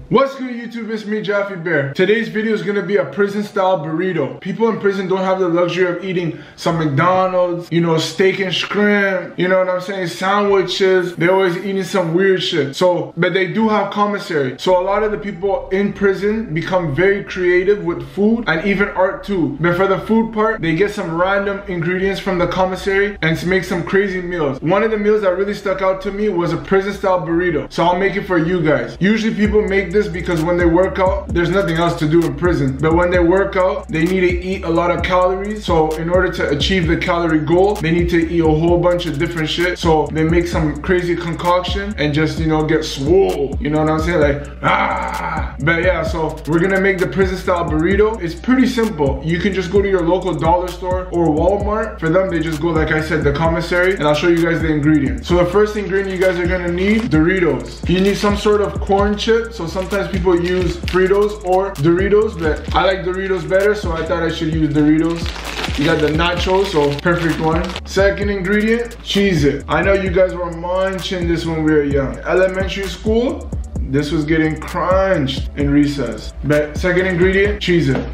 What's good, YouTube? It's me, Jaffe Bear. Today's video is gonna be a prison style burrito. People in prison don't have the luxury of eating some McDonald's, you know, steak and shrimp, you know what I'm saying, sandwiches. They're always eating some weird shit. So, but they do have commissary. So a lot of the people in prison become very creative with food and even art too. But for the food part, they get some random ingredients from the commissary and make some crazy meals. One of the meals that really stuck out to me was a prison style burrito. So I'll make it for you guys. Usually people make this because when they work out, there's nothing else to do in prison. But when they work out, they need to eat a lot of calories. So in order to achieve the calorie goal, they need to eat a whole bunch of different shit. So they make some crazy concoction and just, you know, get swole. You know what I'm saying? Like, ah. But yeah, so we're gonna make the prison style burrito. It's pretty simple. You can just go to your local dollar store or Walmart. For them, they just go, like I said, the commissary, and I'll show you guys the ingredients. So the first ingredient you guys are gonna need, Doritos. You need some sort of corn chip. So sometimes people use Fritos or Doritos, but I like Doritos better, so I thought I should use Doritos. You got the nachos, so perfect one. Second ingredient, Cheez-It. I know you guys were munching this when we were young. Elementary school, this was getting crunched in recess. But second ingredient, Cheez-It.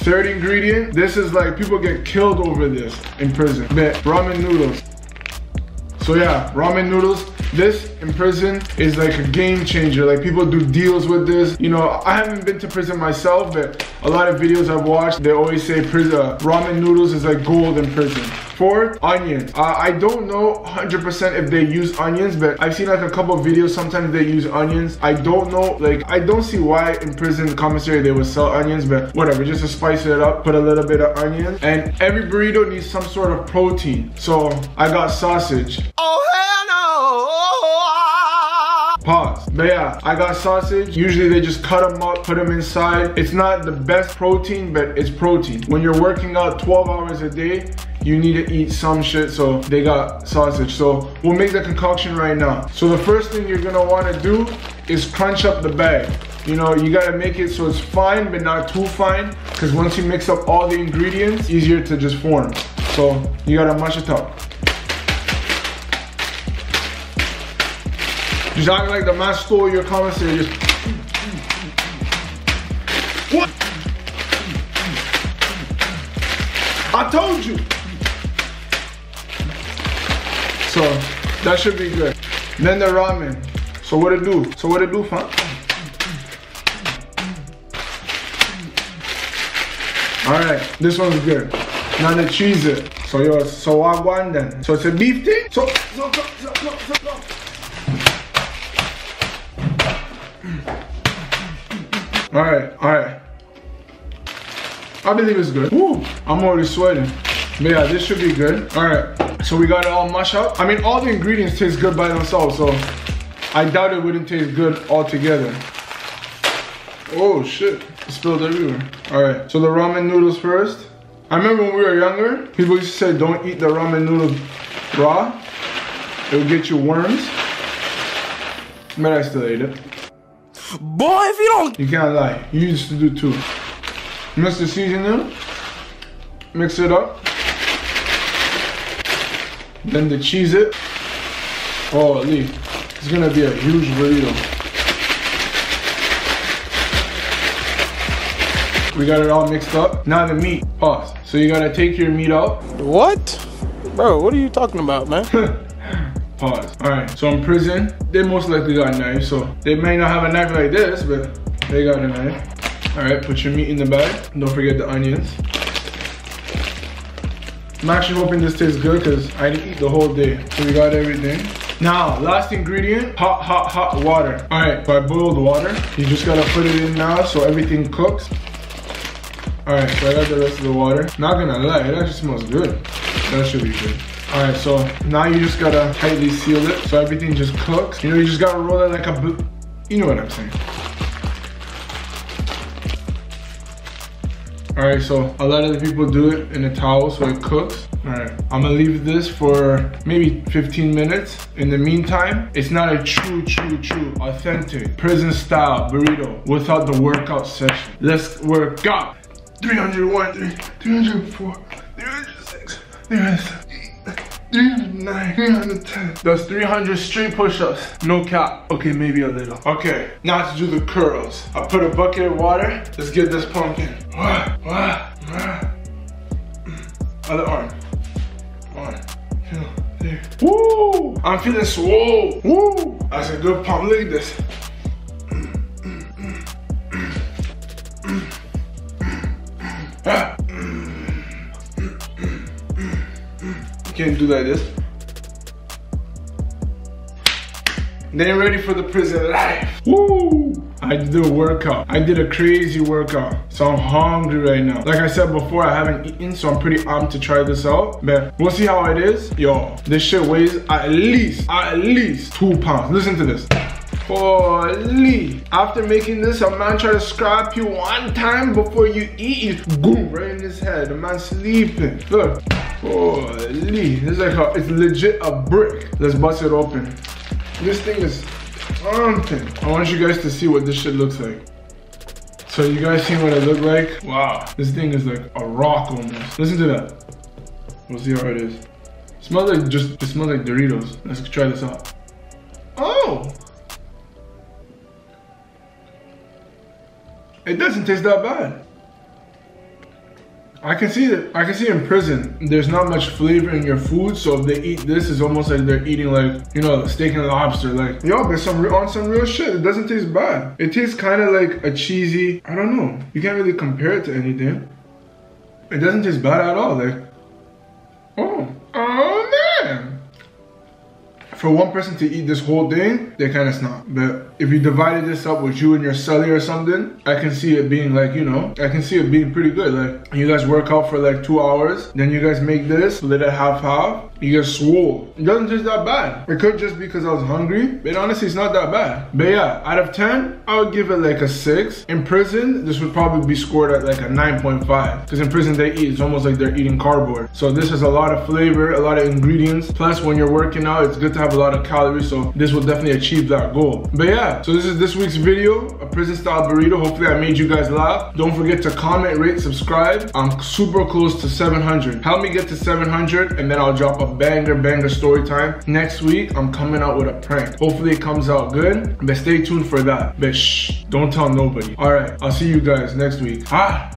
Third ingredient, this is like, people get killed over this in prison. But ramen noodles. So yeah, ramen noodles. This in prison is like a game changer. Like, people do deals with this. You know, I haven't been to prison myself, but a lot of videos I've watched, they always say ramen noodles is like gold in prison. Fourth, onions. I don't know 100% if they use onions, but I've seen like a couple of videos, sometimes they use onions. I don't know, like, I don't see why in prison commissary they would sell onions, but whatever, just to spice it up, put a little bit of onion. And every burrito needs some sort of protein. So I got sausage. Oh, hell no! Pause. But yeah, I got sausage. Usually they just cut them up, put them inside. It's not the best protein, but it's protein. When you're working out 12 hours a day, you need to eat some shit, so they got sausage. So we'll make the concoction right now. So the first thing you're gonna wanna do is crunch up the bag. You know, you gotta make it so it's fine, but not too fine, because once you mix up all the ingredients, easier to just form. So you gotta mash it up. Just act like the man stole your commissary. Just what? I told you. So that should be good. Then the ramen. So what it do? So what it do, fam? All right, this one's good. Now the Cheez-It. So yo, so I want then. So it's a beef thing. So. All right. I believe it's good. Woo, I'm already sweating. But yeah, this should be good. All right, so we got it all mashed up. I mean, all the ingredients taste good by themselves, so I doubt it wouldn't taste good all together. Oh shit, it spilled everywhere. All right, so the ramen noodles first. I remember when we were younger, people used to say don't eat the ramen noodles raw. It would get you worms. But I still ate it. Boy, if you don't... You can't lie. You used to do too. Mix the seasoning. Mix it up. Then the Cheez-It. Oh, Lee. It's gonna be a huge burrito. We got it all mixed up. Now the meat. Pause. So you gotta take your meat out. What? Bro, what are you talking about, man? Pause. Alright, so in prison, they most likely got knives, so they may not have a knife like this, but they got a knife. Alright, put your meat in the bag. Don't forget the onions. I'm actually hoping this tastes good because I didn't eat the whole day. So we got everything. Now, last ingredient, hot water. Alright, so I boiled water. You just gotta put it in now so everything cooks. Alright, so I got the rest of the water. Not gonna lie, it actually smells good. That should be good. Alright, so now you just gotta tightly seal it so everything just cooks. You know, you just gotta roll it like a you know what I'm saying. Alright, so a lot of the people do it in a towel so it cooks. Alright, I'm gonna leave this for maybe 15 minutes. In the meantime, it's not a true, authentic prison style burrito without the workout session. Let's work out. 301, 304, 306, 307. 309, 310. That's 300 straight push-ups. No cap. Okay, maybe a little. Okay, now to do the curls. I put a bucket of water. Let's get this pumping. Other arm. 1, 2, 3. Woo! I'm feeling swole. Woo! That's a good pump. Look at this. Can't do like this. They ain't ready for the prison life. Woo! I did a workout. I did a crazy workout. So I'm hungry right now. Like I said before, I haven't eaten, so I'm pretty amped to try this out. But we'll see how it is. Yo, this shit weighs at least 2 pounds. Listen to this. Holy. After making this, a man try to scrap you one time before you eat, you boom, right in his head. The man's sleeping. Look. Holy. This is like it's legit a brick. Let's bust it open. This thing is something. I want you guys to see what this shit looks like. So you guys see what it look like? Wow. This thing is like a rock almost. Listen to that. We'll see how it is. It smells like it smells like Doritos. Let's try this out. Oh. It doesn't taste that bad. I can see in prison, there's not much flavor in your food, so if they eat this, it's almost like they're eating like, you know, steak and lobster. Like, yo, there's some real shit. It doesn't taste bad. It tastes kind of like a cheesy, I don't know. You can't really compare it to anything. It doesn't taste bad at all. Like, oh man. For one person to eat this whole thing, they kind of snap. But if you divided this up with you and your celly or something, I can see it being like, you know, I can see it being pretty good. Like, you guys work out for like 2 hours, then you guys make this, split it half, you get swole. It doesn't taste that bad. It could just be because I was hungry, but honestly, it's not that bad. But yeah, out of 10, I would give it like a 6. In prison, this would probably be scored at like a 9.5. Because in prison, they eat, it's almost like they're eating cardboard. So this has a lot of flavor, a lot of ingredients. Plus, when you're working out, it's good to have a lot of calories, so this will definitely achieve that goal. But yeah, so this is this week's video, a prison style burrito. Hopefully I made you guys laugh. Don't forget to comment, rate, subscribe. I'm super close to 700. Help me get to 700 and then I'll drop a banger story time. Next week, I'm coming out with a prank. Hopefully it comes out good, but stay tuned for that. But shh, don't tell nobody. All right, I'll see you guys next week.